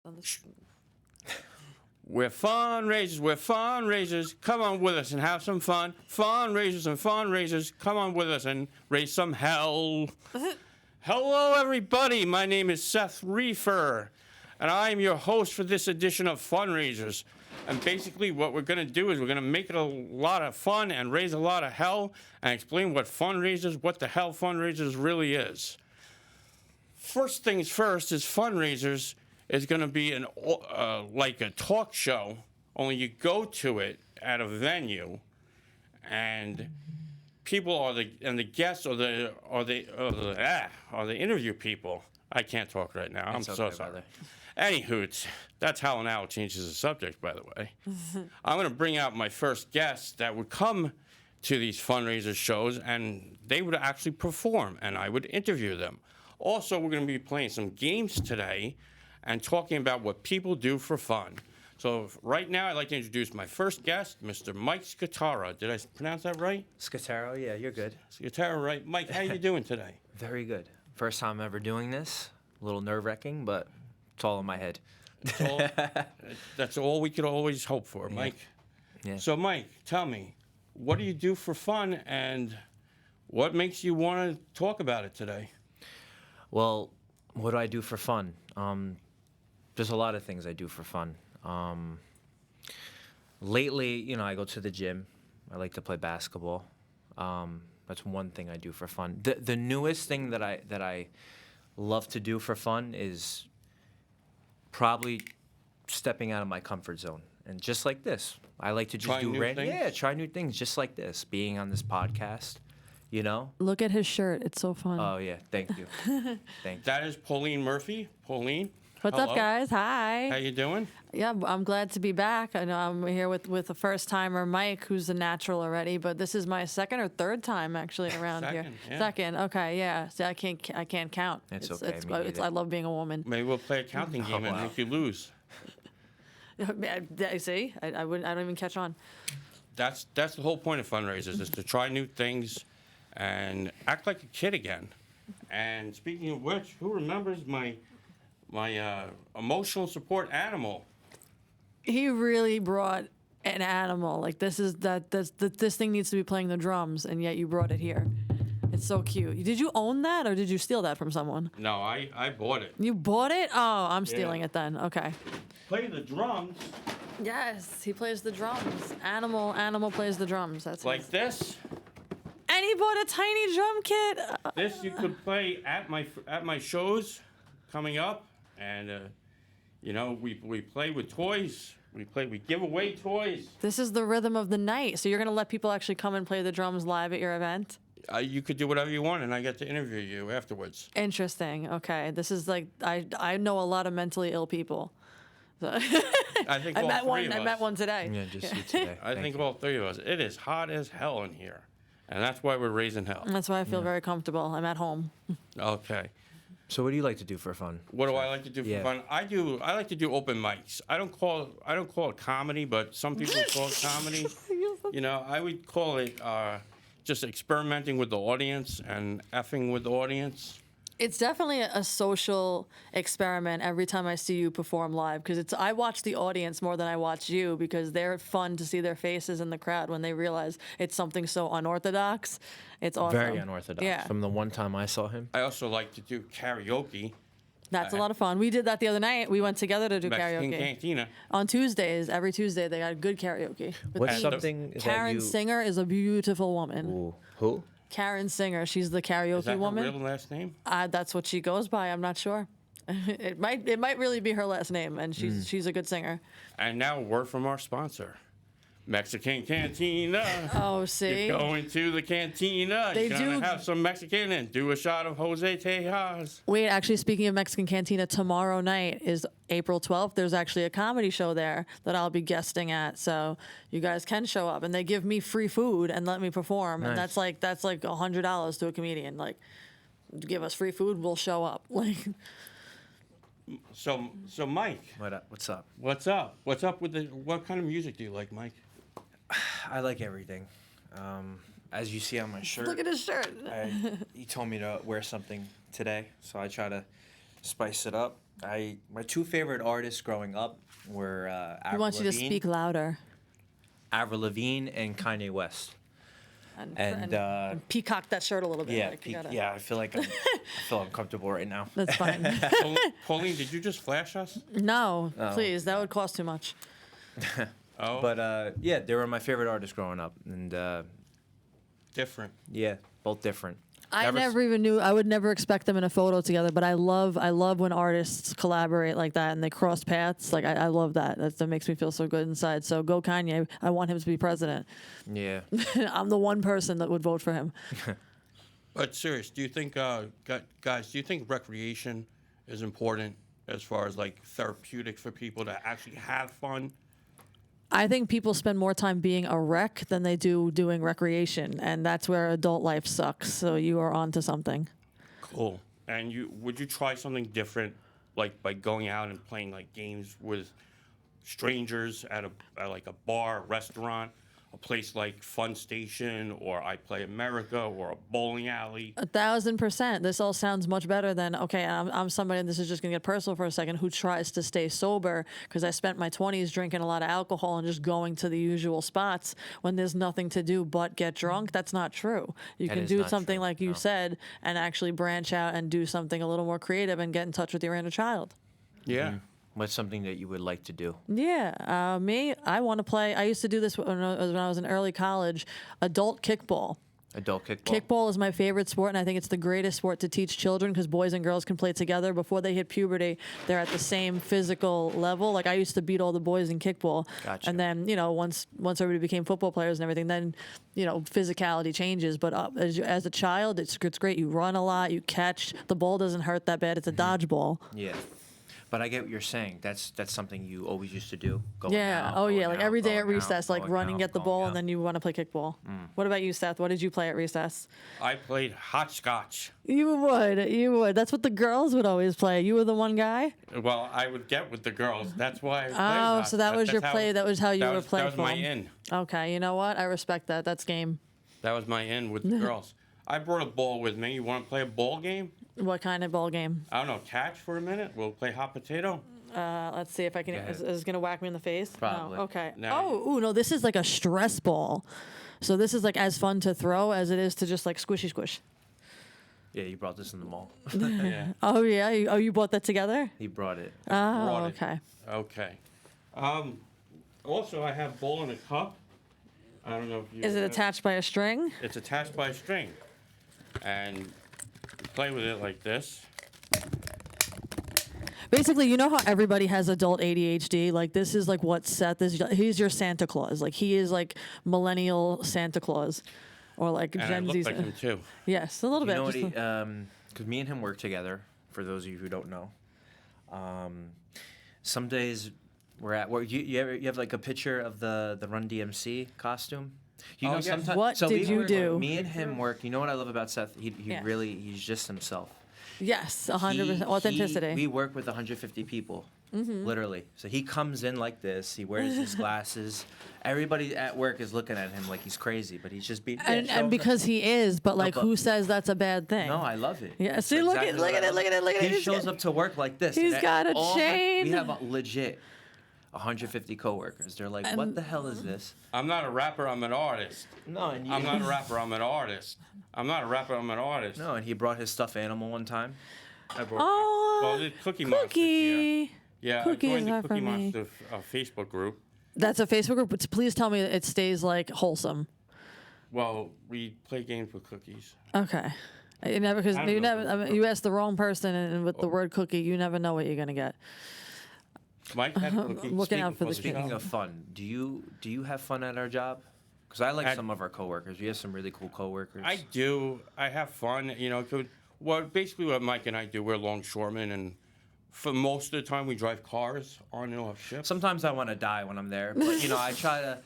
On the We're fundraisers. Come on with us and have some fun. Fundraisers. Come on with us and raise some hell. Hello, everybody. My name is Seth Reefer, and I am your host for this edition of Fundraisers. And basically what we're going to do is we're going to make it a lot of fun and raise a lot of hell and explain what the hell fundraisers really is. First things first is fundraisers is going to be like a talk show, only you go to it at a venue, and people are the guests or the interview people. I can't talk right now. I'm so sorry. Brother. Anywho, that's how now changes the subject, by the way. I'm going to bring out my first guest that would come to these fundraiser shows, and they would actually perform, and I would interview them. Also, we're going to be playing some games today and talking about what people do for fun. So right now, I'd like to introduce my first guest, Mr. Mike Scatara. Did I pronounce that right? Scataro, yeah, you're good. Scatara, right. Mike, how you doing today? Very good. First time ever doing this. A little nerve-wracking, but it's all in my head. That's all we could always hope for, Mike. Yeah. So, Mike, tell me, what do you do for fun, and what makes you want to talk about it today? Well, what do I do for fun? There's a lot of things I do for fun. Lately, I go to the gym. I like to play basketball. That's one thing I do for fun. The newest thing that I love to do for fun is probably stepping out of my comfort zone. And just like this, I like to just try new things, just like this, being on this podcast. Look at his shirt. It's so fun. Oh, yeah. Thank you. Thank you. That is Pauline Murphy. Pauline. What's hello. up, guys? Hi. How you doing? Yeah, I'm glad to be back. I know I'm here with a first-timer, Mike, who's a natural already, but this is my second or third time actually around here. Yeah. Second. Okay, yeah. See, I can't count. It's okay. I love being a woman. Maybe we'll play a counting game and make you lose. See, I don't even catch on. That's the whole point of fundraisers, is to try new things and act like a kid again. And speaking of which, who remembers my emotional support animal? He really brought an animal. Like this thing needs to be playing the drums, and yet you brought it here. It's so cute. Did you own that, or did you steal that from someone? No, I bought it. You bought it? Oh, I'm stealing it then. Okay. Play the drums. Yes, he plays the drums. Animal plays the drums. That's like this. And he bought a tiny drum kit. This you could play at my shows coming up, and we play with toys. We give away toys. This is the rhythm of the night. So you're gonna let people actually come and play the drums live at your event? You could do whatever you want, and I get to interview you afterwards. Interesting. Okay, this is like I know a lot of mentally ill people. So I think I met one today. Yeah, just you today. I think all three of us. It is hot as hell in here. And that's why we're raising hell. That's why I feel very comfortable. I'm at home. Okay. So what do you like to do for fun? What do I like to do for fun? I like to do open mics. I don't call it comedy, but some people call it comedy. I would call it just experimenting with the audience and effing with the audience. It's definitely a social experiment every time I see you perform live, because I watch the audience more than I watch you, because they're fun to see their faces in the crowd when they realize it's something so unorthodox. It's awesome. Very unorthodox. Yeah. From the one time I saw him. I also like to do karaoke. That's a lot of fun. We did that the other night. We went together to do Mexican karaoke. Cantina. On Tuesdays, every Tuesday, they got good karaoke. What's something Karen Singer is a beautiful woman. Ooh. Who? Karen Singer. She's the karaoke Is that woman. her real last name? That's what she goes by. I'm not sure. It might really be her last name, and she's a good singer. And now a word from our sponsor. Mexican Cantina. Oh, see? You're going to the cantina. They You're going to have some Mexican and do a shot of Jose Tejas. Wait, actually, speaking of Mexican Cantina, tomorrow night is April 12th. There's actually a comedy show there that I'll be guesting at, so you guys can show up. And they give me free food and let me perform, Nice. and that's like $100 to a comedian. Like, give us free food, we'll show up. Like. So Mike. What's up? What's up? What's up with what kind of music do you like, Mike? I like everything. As you see on my shirt. Look at his shirt. He told me to wear something today, so I try to Spice it up. My two favorite artists growing up were We Avril want you to Lavigne, speak louder. Avril Lavigne and Kanye West. And, And peacock that shirt a little bit. Yeah, like, you gotta- I feel like I feel uncomfortable right now. That's fine. Pauline, did you just flash us? No, Oh. please. That would cost too much. Oh, But yeah, they were my favorite artists growing up, and different. yeah, both different. I Never s- never even knew. I would never expect them in a photo together. But I love when artists collaborate like that and they cross paths. Like I love that. That makes me feel so good inside. So go Kanye. I want him to be president. Yeah. I'm the one person that would vote for him. But serious, do you think, guys, do you think recreation is important as far as like therapeutic for people to actually have fun? I think people spend more time being a wreck than they do doing recreation, and that's where adult life sucks. So you are onto something. Cool. And would you try something different, like by going out and playing like games with strangers at like a bar, restaurant, a place like Fun Station or I Play America or a bowling alley? 1,000%. This all sounds much better than, okay, I'm somebody, and this is just going to get personal for a second, who tries to stay sober because I spent my 20s drinking a lot of alcohol and just going to the usual spots when there's nothing to do but get drunk. That's not true. You That can is do not something true, like you no. said and actually branch out and do something a little more creative and get in touch with your inner child. Yeah. What's something that you would like to do? Yeah, me, I want to play. I used to do this when I was in early college, adult kickball. Adult kickball. Kickball is my favorite sport, and I think it's the greatest sport to teach children because boys and girls can play together. Before they hit puberty, they're at the same physical level. Like I used to beat all the boys in kickball, Gotcha. and then once everybody became football players and everything, then physicality changes. But as a child, it's great. You run a lot, you catch. The ball doesn't hurt that bad. It's a dodgeball. Yeah. But I get what you're saying. That's something you always used to do. Going Yeah. out, Oh, yeah. going Like out, every day at going out, recess, like going run and out, get the going ball, out. and then you want to play kickball. What about you, Seth? What did you play at recess? I played hopscotch. You would. That's what the girls would always play. You were the one guy. Well, I would get with the girls. That's why I played Oh, so that was your play. That was how you were playing. That was my in. Okay. You know what? I respect that. That's game. That was my in with the girls. I brought a ball with me. You want to play a ball game? What kind of ball game? I don't know. Catch for a minute. We'll play hot potato. Let's see if I can. Go ahead. Is it gonna whack me in the face? Probably. No. Okay. No. Oh, no. This is like a stress ball. So this is like as fun to throw as it is to just like squishy squish. Yeah, you brought this in the mall. Yeah. Oh yeah. You bought that together? He brought it. Oh, Brought it. okay. Okay. Also, I have ball in a cup. I don't know if you. Is it attached by a string? It's attached by a string, and you play with it like this. Basically, you know how everybody has adult ADHD? Like, this is like what Seth is. He's your Santa Claus. Like, he is like millennial Santa Claus. Or like And I Gen look Z's. like him too. Yes, a little You bit. know what? just Because me and him work together. For those of you who don't know, some days we're at work. You have like a picture of the Run DMC costume. You Oh, know, yes. sometimes. What so did we you work- do? Me and him work. You know what I love about Seth? He Yeah. really he's just himself. yes, 100% authenticity. We work with 150 people, Mm-hmm. literally. So he comes in like this. He wears his glasses. Everybody at work is looking at him like he's crazy, but he's just being. and because he is, but like, but- who says that's a bad thing? No, I love it. Yeah, It's see, look at- exactly look what at I it, love. look at it, look at it. He He's shows got- up to work like this. He's and got a all chain. We have a legit 150 coworkers. They're like, "What the hell is this?" I'm not a rapper. I'm an artist. No, and I'm not a rapper. I'm an artist. I'm not a rapper. I'm an artist. No, and he brought his stuffed animal one time. I brought, Oh, well, the Cookie Monster. Cookie. Yeah, Cookie I is joined the not for Cookie me. Monster Facebook group. That's a Facebook group, but please tell me it stays like wholesome. Well, we play games with cookies. Okay. You never, because I don't you know. never. I mean, you asked the wrong person, and with the word cookie, you never know what you're gonna get. Mike had cookies. Looking out for the Speaking show. of fun, do you have fun at our job? Because I like At- some of our coworkers. We have some really cool coworkers. I do. I have fun. You know, basically what Mike and I do, we're longshoremen, and for most of the time we drive cars on and off ships. Sometimes I want to die when I'm there, but you know I try to.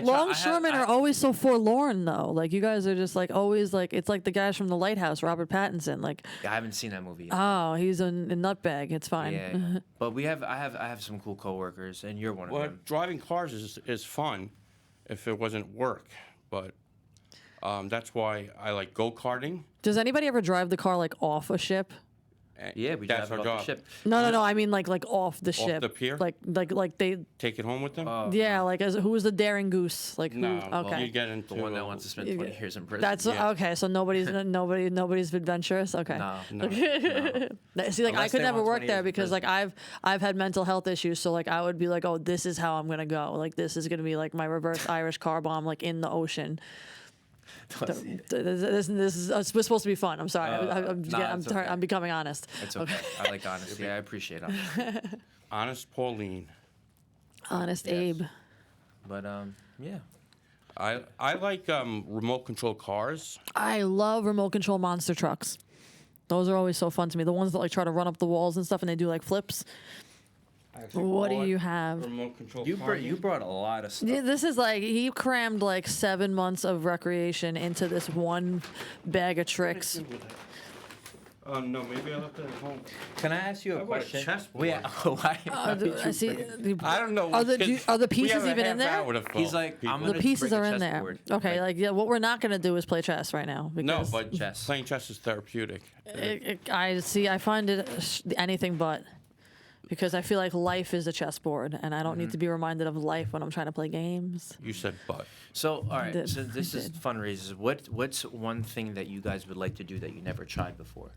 Longshoremen are always so forlorn, though. Like, you guys are just like always like, it's like the guys from The Lighthouse, Robert Pattinson. Like, I haven't seen that movie yet. oh, he's a nutbag. It's fine. Yeah, but I have some cool coworkers, and you're one of Well, them. driving cars is fun if it wasn't work, but that's why I like go-karting. Does anybody ever drive the car like off a ship? Yeah, we That's drive our it off job. the ship. No. I mean like off the ship. the pier? Like they. Take it home with them? Yeah, like who was the daring goose? Like who? no. Okay. You get into The one that wants to spend 20 years in prison. That's Yeah. okay. So nobody's adventurous. Okay. No. See, like I Unless could they never want work 20 there years in because like I've had mental health issues. So like I would be like, oh, this is how I'm gonna go. Like this is gonna be like my reverse Irish car bomb, like in the ocean. This is we're supposed to be fun. I'm sorry. It's okay. I'm becoming honest. It's okay. I like honesty. I appreciate it. Honest Pauline. Honest Yes. Abe. But yeah. I like remote control cars. I love remote control monster trucks. Those are always so fun to me. The ones that like try to run up the walls and stuff and they do like flips. What do you have? Remote control You brought a lot of stuff. Yeah, this is like he crammed like 7 months of recreation into this one bag of tricks. No, maybe I left it at home. Can I ask you a bought a question? chessboard. Yeah. Why? I see. I don't know. Are the because we pieces have a even in half there? hour to fill, He's like, I'm people. The gonna pieces bring a are in there. chessboard. Okay, like yeah, what we're not gonna do is play chess right now. No, Because but Chess. playing chess is therapeutic. I find it anything but. Because I feel like life is a chessboard, and I don't need to be reminded of life when I'm trying to play games. You said but. So, all right. Did- So this is did. fundraisers. What's one thing that you guys would like to do that you never tried before?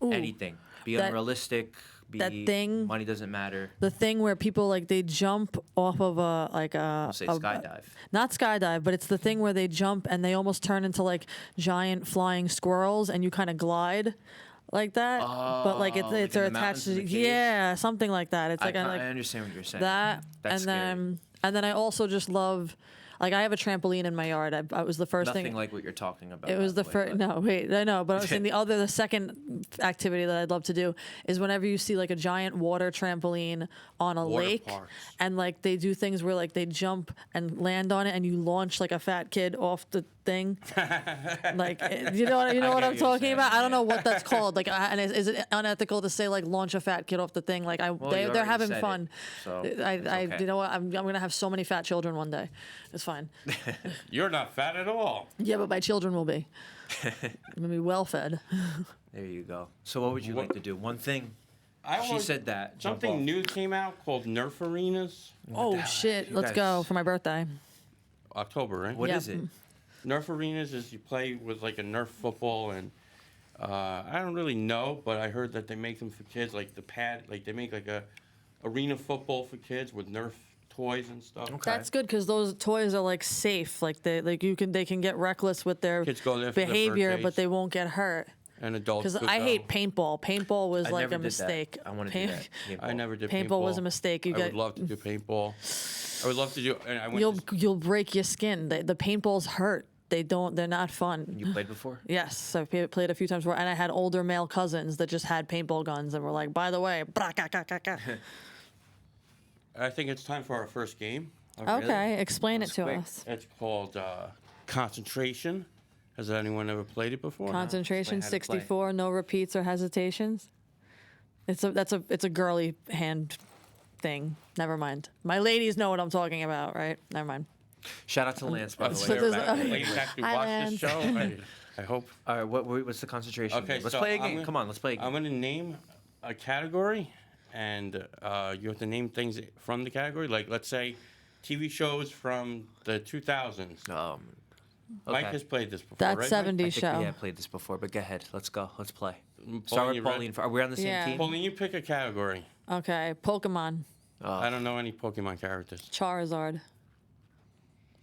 Ooh, Anything. Be that- unrealistic. Be that thing- Money doesn't matter. the thing where people like they jump off of a like a I'll say skydive. not skydive, but it's the thing where they jump and they almost turn into like giant flying squirrels, and you kind of glide. Like that, but like Oh, it's like in the attached mountains in to the cave? yeah, something like that. It's like I like understand what you're saying. that, That's and scary. then I also just love, like I have a trampoline in my yard. I was the first Nothing thing. like what you're talking about. It was by the way, first. but- No, wait, I know, but I was saying the second activity that I'd love to do is whenever you see like a giant water trampoline on a Water lake, parks. and like they do things where like they jump and land on it, and you launch like a fat kid off the thing. Like you know what I get I'm what you're talking saying, about. I don't yeah. know what that's called. Like, and is it unethical to say like launch a fat kid off the thing? Like Well, you they're already having said it, fun. so I it's okay. you know what? I'm gonna have so many fat children one day. It's fine. You're not fat at all. Yeah, but my children will be. I'm gonna be well fed. There you go. So what would you like to do? One thing. I She want- said that. jump Something off. new came out called Nerf Arenas. Oh shit! You Let's go guys- for my birthday. October, right? What Yeah. is it? Nerf Arenas is you play with like a Nerf football, and I don't really know, but I heard that they make them for kids, like the pad, like they make like a arena football for kids with Nerf toys and stuff. Okay. That's good because those toys are like safe. Like they can get reckless with their Kids go there for their behavior, but birthdays. they won't get hurt. And adults. Because could I go. hate paintball. Paintball was I like never a did mistake. That. I want to do that. I never did Paintball was a mistake. You I got would love to do paintball. I would love to do. And I went. you'll break your skin. The paintballs hurt. They're not fun. You played before? Yes, I've played a few times before, and I had older male cousins that just had paintball guns and were like, by the way, brah, ka, ka, ka, ka. I think it's time for our first game. Oh, really? Okay, explain it That's to quick. us. It's called Concentration. Has anyone ever played it before? Concentration Explain how to play. 64, no repeats or hesitations. It's a girly hand thing. Never mind. My ladies know what I'm talking about, right? Never mind. Shout out to Lance, by the so way. there's- Ladies actually Hi, watch this show. I hope. All right, what's the concentration? Okay, Let's so play a I'm game. gonna- Come on, let's play a game. I'm going to name a category, and you have to name things from the category. Like, let's say, TV shows from the 2000s. Mike okay. has played this before, That's right? 70s I think show. we have played this before, but go ahead. Let's go. Let's play. Mike? Start with you ready? Pauline. Are we on the same Yeah. team? Pauline, you pick a category. Okay, Pokemon, I don't know any Pokemon characters. Charizard.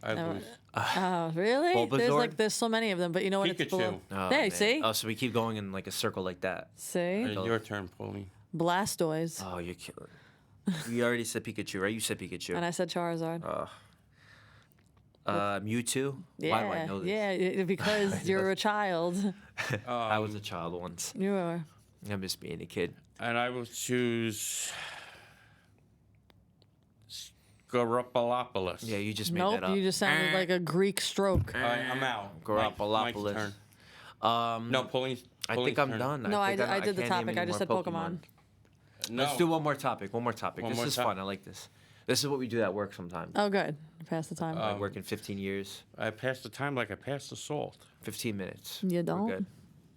I No. lose. Oh, really? Bulbasaur? There's so many of them, but you know what? It's Pikachu. below. Oh, Hey, man. see? Oh, so we keep going in like a circle like that. See? Your turn, Pauline. Blastoise. Oh, you're killing. You already said Pikachu, right? You said Pikachu. And I said Charizard. Mewtwo. yeah, Why do I know this? because you're a child. I was a child once. You are. I miss being a kid. And I will choose Scarapalopoulos. Yeah, you just made Nope, that up. you just sounded like a Greek stroke. All right, I'm out. Mike's Garoppolopoulos. turn. Um, No, Pauline's. I think Pauline's I'm turn. done. No, I think did the can't name topic. I any just more said Pokemon. No. Let's do one more topic. One more topic. One This more is fun. I like this. This is what we do at work sometimes. Oh, good. Pass the time. I work in 15 years, I passed the time like I passed the salt. 15 minutes. You We're don't? good.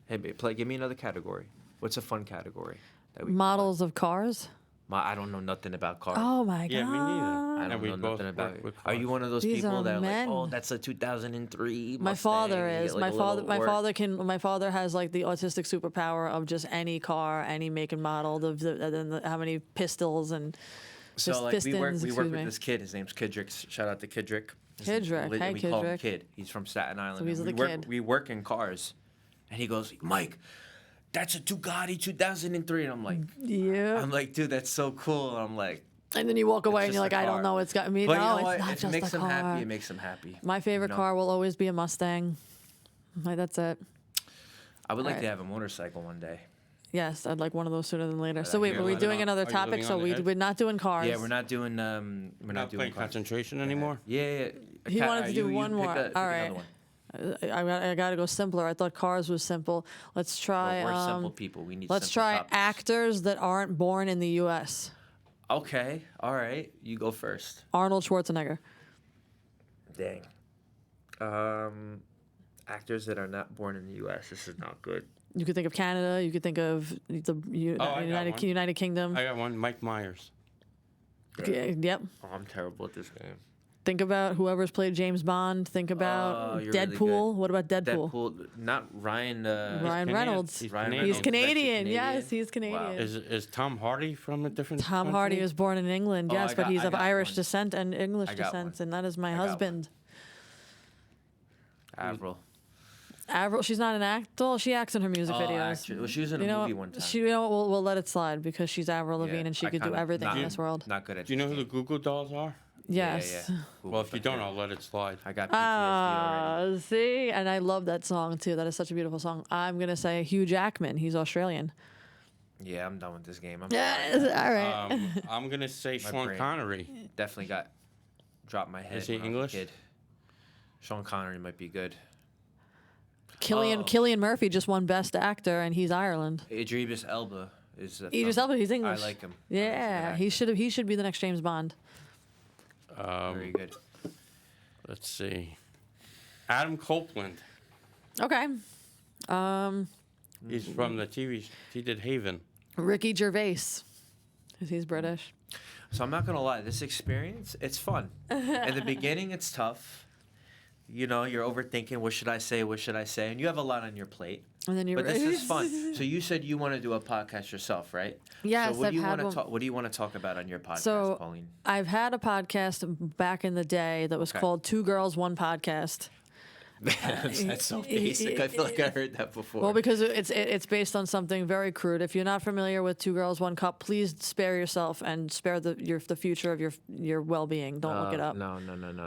Hey, babe, give me another category. What's a fun category? That we Models of cars. I don't know nothing about cars. Oh my Yeah, me neither. god. I don't we know both nothing about work it. with Are you cars. one of those These people are that are men. like, oh, that's a 2003 My father Mustang, you is. get, like, My a father. little My award? father can. My father has like the autistic superpower of just any car, any make and model. How many pistols and So like pistons. we work excuse with me. this kid. His name's Kidrick. Shout out to Kidrick. Kidrick. Hey, we call him Kidrick. Kid. He's from Staten Island. So he's and the we work, kid. We work in cars, and he goes, Mike, that's a Bugatti 2003, and I'm Yeah. like, dude, that's so cool. And I'm like, And then you walk away and just you're like, a I don't car. know. It's got me. but you No, know what? it's not If it just makes a him car. happy, it makes him happy. My favorite know? car will always be a Mustang. Like that's it. I would like Alright. to have a motorcycle one day. Yes, I'd like one of those sooner than later. But So I wait, hear were we living doing on- another are you topic? living So on the edge? we're not doing cars. Yeah, we're not doing We're not doing playing cars. concentration anymore. Yeah. He wanted to do you one pick more. pick All another right. one. I got to go simpler. I thought cars was simple. Let's try. We're simple people. We need. Let's simple try topics. actors that aren't born in the U.S. Okay. All right. You go first. Arnold Schwarzenegger. Dang. Actors that are not born in the U.S. This is not good. You could think of Canada. You could think of the got one. United Kingdom. I got one. Mike Myers. Yep. Oh, I'm terrible at this game. Think about whoever's played James Bond. Think about you're really Deadpool. good. What about Deadpool? Deadpool, not Ryan. Ryan Canadian. Reynolds. He's Ryan Canadian. He's Reynolds. Canadian. Actually Yes, he's Canadian. Canadian. Wow. Is Tom Hardy from a different Tom country? Hardy was born in England, Oh, yes, I but got- he's I of got Irish one. descent and English I got descent, one. and that is my I got one. husband. Avril. Avril, she's not an actor. She acts in her music videos. Actually, well, she was in a You know, movie one time. you know, what, we'll let it slide because she's Avril Yeah, Lavigne and she I could do kinda- everything in not- this world. Not good at. Do you know who the Google Dolls are? Yes. Yeah. Google Well, if you that, don't, yeah. I'll let it slide. I got PTSD already. See, and I love that song too. That is such a beautiful song. I'm gonna say Hugh Jackman. He's Australian. Yeah, I'm done with this game. I'm Yes, sorry. all right. I'm gonna say Sean brain. Connery. Definitely got dropped my head. Is he when I was a English? kid. Sean Connery might be good. Killian Murphy just won Best Actor, and he's Ireland. Idris Elba is. Idris Elba, he's English. I like him. Yeah, he should be the next James Bond. Very good. Let's see. Adam Copeland. Okay. He's from the TV. He did Haven. Ricky Gervais, 'cause he's British. So I'm not gonna lie, this experience, it's fun. In the beginning, it's tough. You know, you're overthinking. What should I say? What should I say? And you have a lot on your plate. And then you. But this is fun. So you said you want to do a podcast yourself, right? Yes, So what I've do you had want one. to talk? What do you want to talk about on your podcast, So Pauline? I've had a podcast back in the day that was Okay. called Two Girls, One Podcast. That's so basic. I feel like I heard that before. Well, because it's based on something very crude. If you're not familiar with Two Girls, One Cup, please spare yourself and spare the future of your well-being. Don't look it up. No.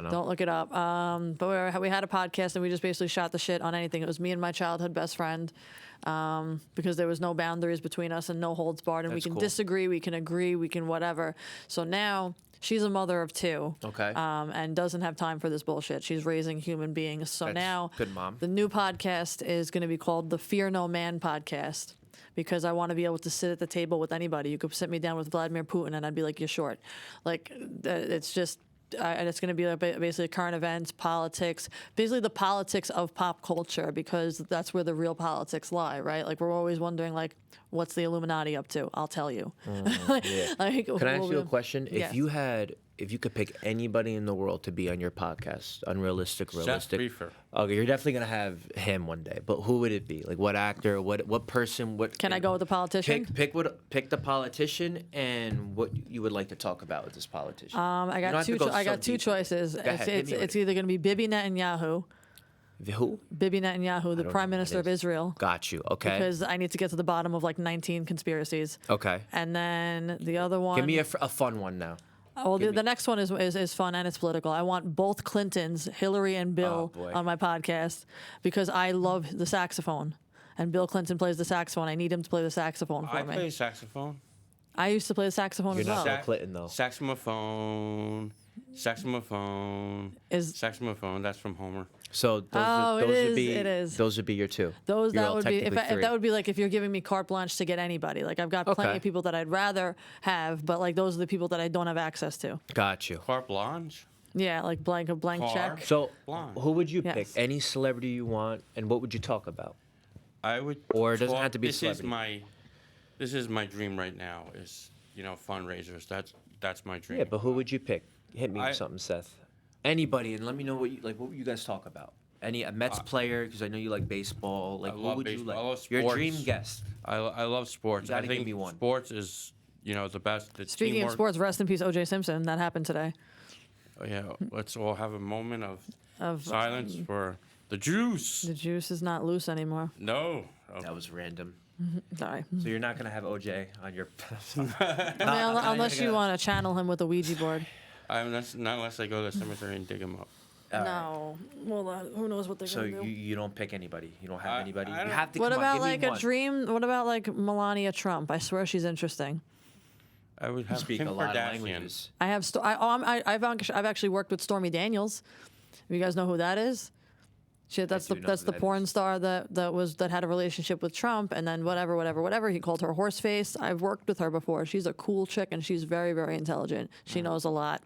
Don't look it up. But we had a podcast and we just basically shot the shit on anything. It was me and my childhood best friend, because there was no boundaries between us and no holds barred, and we That's can cool. disagree, we can agree, we can whatever. So now she's a mother of two. Okay. And doesn't have time for this bullshit. She's raising human beings. So That's now good, Mom. the new podcast is going to be called the Fear No Man podcast. Because I want to be able to sit at the table with anybody. You could sit me down with Vladimir Putin, and I'd be like, "You're short." Like, it's just, and it's going to be like basically current events, politics, basically the politics of pop culture, because that's where the real politics lie, right? Like, we're always wondering, like, what's the Illuminati up to? I'll tell you. Yeah. Like, Can I ask you a question? Yes. If you could pick anybody in the world to be on your podcast, unrealistic, realistic. Reefer. Okay, you're definitely gonna have him one day. But who would it be? Like, what actor? What person? What? Can I go with the politician? Pick the politician and what you would like to talk about with this politician. I You don't got have to two. go I so got two deep. choices. ahead, hit me with It's it. either going to be Bibi Netanyahu, Who? Bibi Netanyahu, the know Prime who that Minister of is. Israel. Got you. Okay. Because I need to get to the bottom of like 19 conspiracies. Okay. And then the other one. Give me a fun one now. Well, the next one is fun and it's political. I want both Clintons, Hillary and Bill, Oh, boy. on my podcast because I love the saxophone. And Bill Clinton plays the saxophone. I need him to play the saxophone for I me. play saxophone. I used to play the saxophone You're as not well. Bill Clinton, though. Saxophone. Saxophone. That's from Homer. So those, Oh, those it would is, be it is. those would be your two. Those Your that would be technically if three. that would be like if you're giving me carte blanche to get anybody. Like I've got plenty Okay. of people that I'd rather have, but like those are the people that I don't have access to. Got you. Carte blanche. Yeah, like a blank Car. check. So Blonde. who would you pick? Yes. Any celebrity you want, and what would you talk about? I would. Or it doesn't talk- have to be This is celebrity. This is my dream right now. Is fundraisers. That's my dream. Yeah, but who would you pick? Hit me I- with something, Seth. Anybody, and let me know what you guys talk about. A Mets player, because I know you like baseball. Like, I who love would you baseball. like? I love Your sports. dream guest. I love sports. You I gotta think give me one. sports is the best. The Speaking of teamwork. sports, rest in peace, O.J. Simpson. That happened today. Yeah, let's all have a moment of Of silence for the juice. the juice is not loose anymore. No. Oh. That was random. Sorry. So you're not gonna have OJ on your. I mean, unless you want to channel him with a Ouija board. Not unless I go to the cemetery and dig him up. No. Well, who knows what they're So gonna do. you don't pick anybody. You don't have I anybody. You don't- have to. What come on, about give me like a one. dream? What about like Melania Trump? I swear she's interesting. I would have Speak Kim a lot of Kardashian. languages. I have. I've actually worked with Stormy Daniels. You guys know who that is? That's do know that's who the that porn is. star that had a relationship with Trump, and then whatever. He called her horse face. I've worked with her before. She's a cool chick, and she's very, very intelligent. She knows a lot.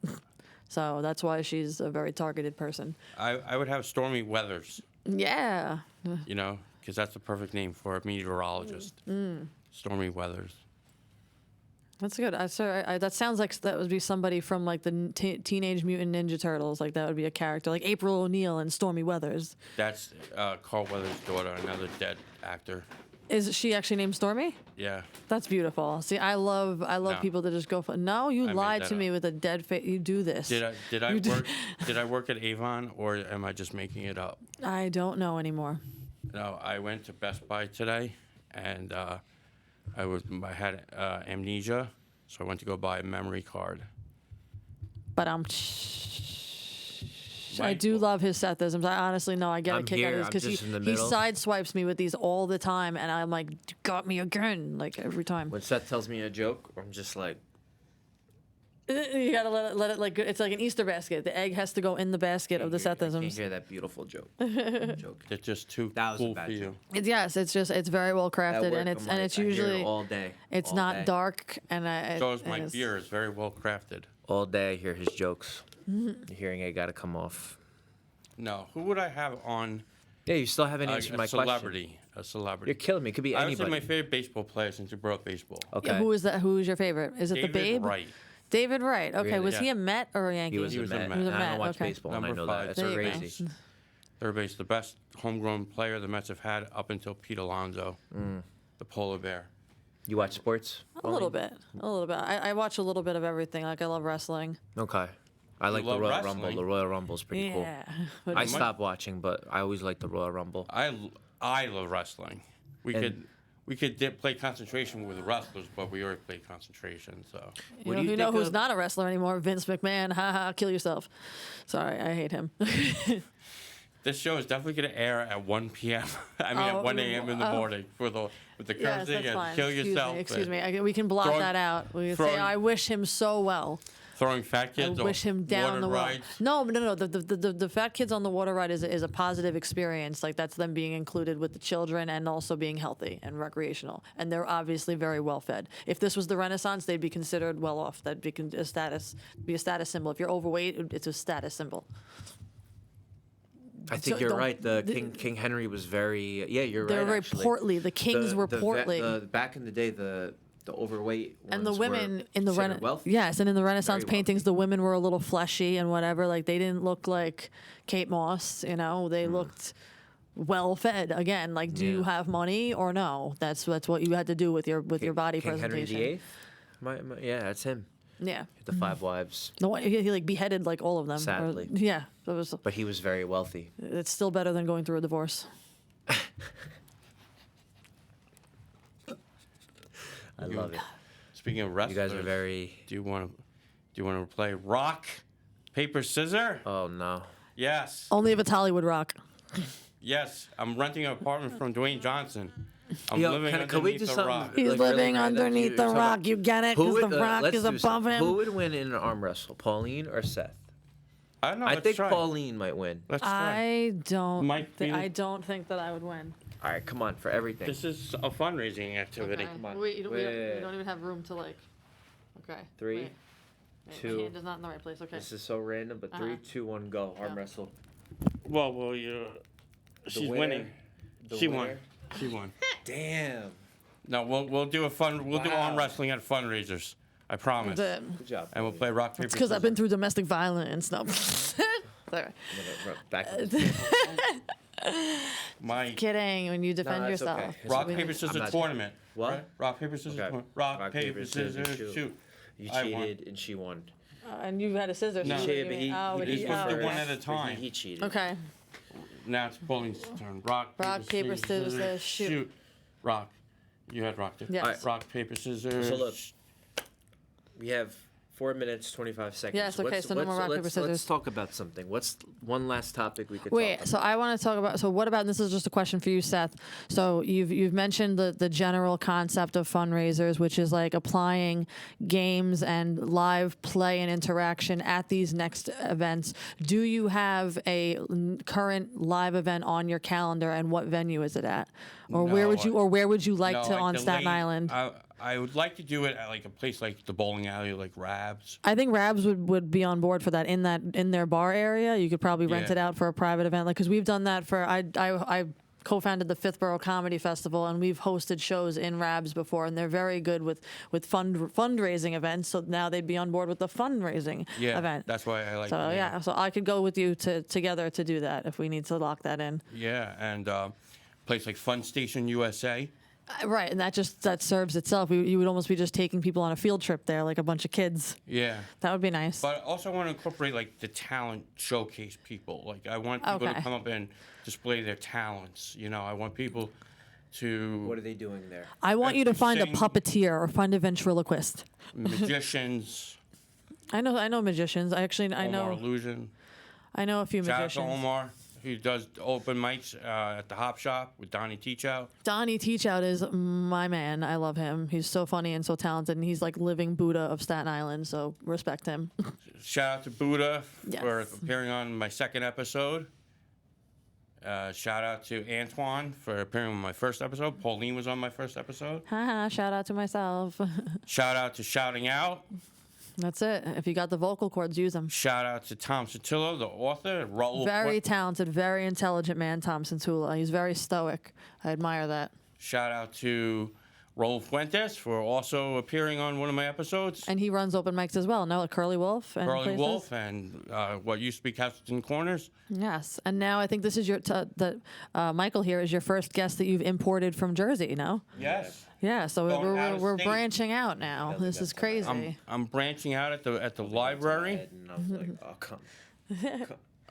So that's why she's a very targeted person. I would have Stormy Weathers. Yeah. Because that's the perfect name for a meteorologist. Stormy Weathers. That's good. That sounds like that would be somebody from like the Teenage Mutant Ninja Turtles. Like that would be a character, like April O'Neil and Stormy Weathers. That's Carl Weathers' daughter, another dead actor. Is she actually named Stormy? Yeah. That's beautiful. See, I love No. people that just go for. No, you I made lied that to me up. with a dead face. You do this. Did I work at Avon, or am I just making it up? I don't know anymore. No, I went to Best Buy today, and I had amnesia, so I went to go buy a memory card. But I do Right. love his Sethisms. I honestly know I get a I'm kick out here, of this I'm because just in the he middle. sideswipes me with these all the time, and I'm like, "You got me again!" Like every time. When Seth tells me a joke, I'm just like, You gotta let it like it's like an Easter basket. The egg has to go in the basket of the I can't Sethisms. hear that beautiful joke. joke. It's just too That was a cool bad for you. joke. Yes, it's very well At crafted, work, and it's I'm and like, it's I hear it usually all day. it's all not day. dark, and So is and my it's- beer. It's very well crafted. All day I hear his jokes. The hearing aid got to come off. No, who would I have on? Yeah, you still haven't answered my A question. celebrity. A celebrity. You're killing me. It could be I would say anybody. my favorite baseball player since you brought up baseball. Okay. Who is that? Who is your favorite? Is it David the Babe? Wright. David Wright. Okay, Really? was he Yeah. a Met or a Yankee? He was He a was a Met. Met. He was a And I Met, don't watch okay. baseball, and I Number know five. that. That's There you go. crazy. Third base, the best homegrown player the Mets have had up until Pete Alonso, the polar bear. You watch sports? A little bit. I watch a little bit of everything. Like I love wrestling. Okay. I like the love Royal wrestling? Rumble. The Royal Rumble's pretty cool. Yeah. I stopped watching, but I always liked the Royal Rumble. I love wrestling. We could play concentration with the wrestlers, but we already played concentration. So You What know, do you you know think who's of- not a wrestler anymore? Vince McMahon. Ha ha. Kill yourself. Sorry, I hate him. this show is definitely going to air at 1 p.m. I mean, Oh, at 1 a.m. in the oh. morning with the Yes, cursing that's and fine. kill Excuse yourself. me. Excuse and me. We can block throwing- that out. We can say, throwing- I wish him so well. Throwing fat I kids wish off him down water the well. rides. No. The fat kids on the water ride is a positive experience. Like that's them being included with the children and also being healthy and recreational. And they're obviously very well fed. If this was the Renaissance, they'd be considered well off. That'd be a status symbol. If you're overweight, it's a status symbol. I think So you're don't- right. King Henry was very. Yeah, you're They right. were very actually. portly. The kings were the portly. back in the day, the overweight ones And the women were in the considered wealthy. yes, and in the Renaissance Very paintings, the women were a little fleshy and whatever. Like they didn't look like Kate Moss, they looked well fed. Again, like do you Yeah. have money or no? That's what you had to do with your body King Henry presentation. VIII. Yeah, that's him. Yeah, The five wives, the one he like beheaded like all of them. Sadly. Yeah, it was. but he was very wealthy. It's still better than going through a divorce. I love it. Speaking of You wrestlers, guys are very. Do you want to play rock, paper, scissor? Oh no. Yes. Only if it's Hollywood Rock. Yes. I'm renting an apartment from Dwayne Johnson. I'm Yo, living can we underneath do the something? rock. He's Like, really living random? underneath the So- rock. You get it? Who Because would, the rock let's is do above something. him. Who would win in an arm wrestle, Pauline or Seth? I don't know. I Let's think try. Pauline might win. Let's try. I don't. Might be- I don't think that I would win. All right, come on for everything. This is a fundraising activity. Okay. Come on. Wait, we Wait. don't even have room to like. Okay. 3, Wait. My 2. hand is not in the right place. Okay. This is so random, but 3, 2, 1, go. Arm Yeah. wrestle. Well, you. The She's winner- winning. the She won. winner- She won. Damn. No, we'll do a fun. We'll do arm Wow. wrestling at fundraisers. I promise. Good job. And we'll play rock paper. It's because I've been scissors. through domestic violence. No. Sorry. Back. My Kidding. When you defend that's yourself. okay. It's rock okay. paper I'm scissors not- tournament. What? Right? Rock paper scissors. Okay. tournament. Rock paper scissors shoot. You I won. cheated and she won. And you had a scissors. No. shoot, Cheated, you but mean. Oh, but he's he- supposed to oh, do one okay. at a time. He cheated. Okay. Now it's Pauline's turn. Rock paper, scissors, shoot. Rock. You had rock. Yes. Alright. Rock paper scissors. So look, we have 4 minutes 25 seconds. Yes, okay, so no more rock, paper, Let's scissors. talk about something. What's one last topic we could talk Wait, about? so I want to talk about. So what about? And this is just a question for you, Seth. So you've mentioned the general concept of fundraisers, which is like applying games and live play and interaction at these next events. Do you have a current live event on your calendar, and what venue is it at, or where would you, like No, to I on Staten delayed- Island? I would like to do it at like a place like the bowling alley, like Rabs. I think Rabs would be on board for that in their bar area. You could probably rent Yeah. it out for a private event, like because we've done that for I co-founded the Fifthborough Comedy Festival, and we've hosted shows in Rabs before, and they're very good with fundraising events. So now they'd be on board with the fundraising Yeah, event. that's why I like. So the name. yeah, so I could go with you together to do that if we need to lock that in. Yeah, and place like Fun Station USA. Right, and that serves itself. You would almost be just taking people on a field trip there, like a bunch of kids. Yeah. That would be nice. But I also want to incorporate like the talent showcase people. Like I want people Okay. to come up and display their talents. You know, I want people to What are they doing there? I want you to find a sing- puppeteer or find a ventriloquist. magicians. I know magicians. I Omar know Illusion. a few Shout out to magicians. Omar. He does open mics at the Hop Shop with Donnie Teachout. Donnie Teachout is my man. I love him. He's so funny and so talented, and he's like living Buddha of Staten Island. So respect him. Shout out to Buddha for Yes. appearing on my second episode. Shout out to Antoine for appearing on my first episode. Pauline was on my first episode. Haha! Shout out to myself. Shout out to Shouting Out. That's it. If you got the vocal cords, use them. Shout out to Tom Santillo, the author. Raul Very talented, very intelligent man, Tom Centula. He's very stoic. I admire that. Shout out to Raul Fuentes for also appearing on one of my episodes. And he runs open mics as well. No, like Curly Wolf and Curly places? Wolf and what used to be Castleton Corners. Yes, and now I think this is Michael here is your first guest that you've imported from Jersey. No. Yes. Yeah, so Going out of we're state. branching out now. Yeah, This that's is crazy. I'm branching out at the library. And I was like, oh, come.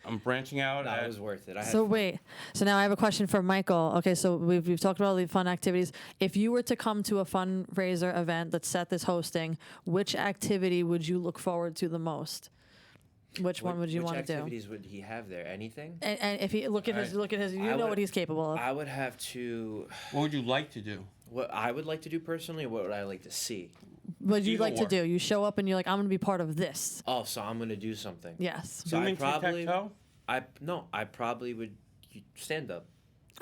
I'm branching out No, at it was worth it. I had So fun. wait, so now I have a question for Michael. Okay, so we've talked about all the fun activities. If you were to come to a fundraiser event that Seth is hosting, which activity would you look forward to the most? Which one would you Which want to do? activities would he have there? Anything? And if he look at his, you I know would- what he's capable of. I would have to. what would you like to do? What I would like to do personally, what would I like to see? What do you either like to or. do? You show up and you're like, I'm going to be part of this. Oh, so I'm gonna do something. Yes. So I Zooming probably, tic-tac-toe? I probably would stand up.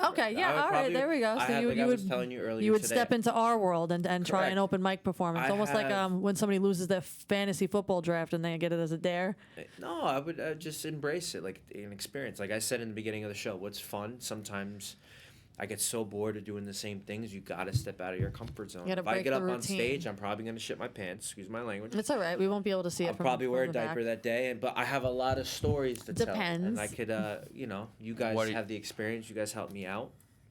Okay. I Yeah. would All right. probably- There we go. I So have, you like you I would was telling you earlier you would today. step into our world and try an Correct. open mic performance. I Almost like have- when somebody loses their fantasy football draft and they get it as a dare. No, I would just embrace it like an experience. Like I said in the beginning of the show, what's fun sometimes. I get so bored of doing the same things. You gotta step out of your comfort zone. You gotta If I break get the up on routine. stage, I'm probably gonna shit my pants. Excuse my language. It's all right. We won't be able to see it I'll from probably wear a from the back. diaper that day, but I have a lot of stories to tell. And I Depends. could, you guys What do you- have the experience. You guys help me out,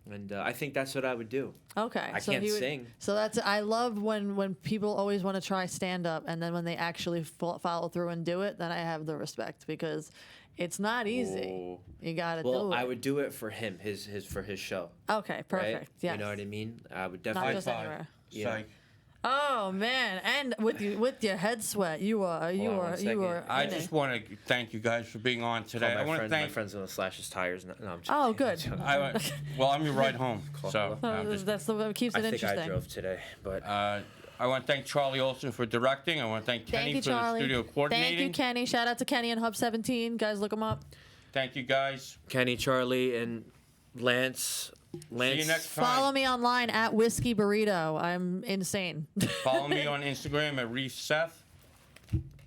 and I think that's what I would do. Okay. I so can't he would, sing. So that's I love when people always want to try stand up and then when they actually follow through and do it, then I have the respect because it's not easy. Oh. You got to Well, do it. I would do it for him, his for his show. Okay, perfect. Right? Yes. You know what I mean? I would Not definitely. just High anywhere. five. Yeah. Psych. Oh man, and with your head sweat, you are on one second. I in just it. want to thank you guys for being on today. Call I want to my thank. friend's gonna slash his tires. No, I'm just Oh, kidding. good. Well, I'm your ride home, Call so hello. no, I'm just That's the what keeps I it think interesting. I drove today, but I want to thank Charlie Olson for directing. I want to thank Kenny Thank you, for Charlie. the studio coordinating. Thank you, Kenny. Shout out to Kenny and Hub 17. Guys, look him up. Thank you, guys. Kenny, Charlie, and Lance. See you next time. Follow me online at Whiskey Burrito. I'm insane. Follow me on Instagram at Reef Seth.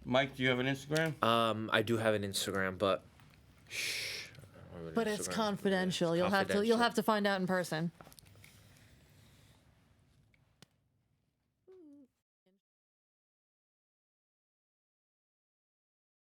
Mike, do you have an Instagram? I do have an Instagram, but But it's confidential. You'll have to find out in person.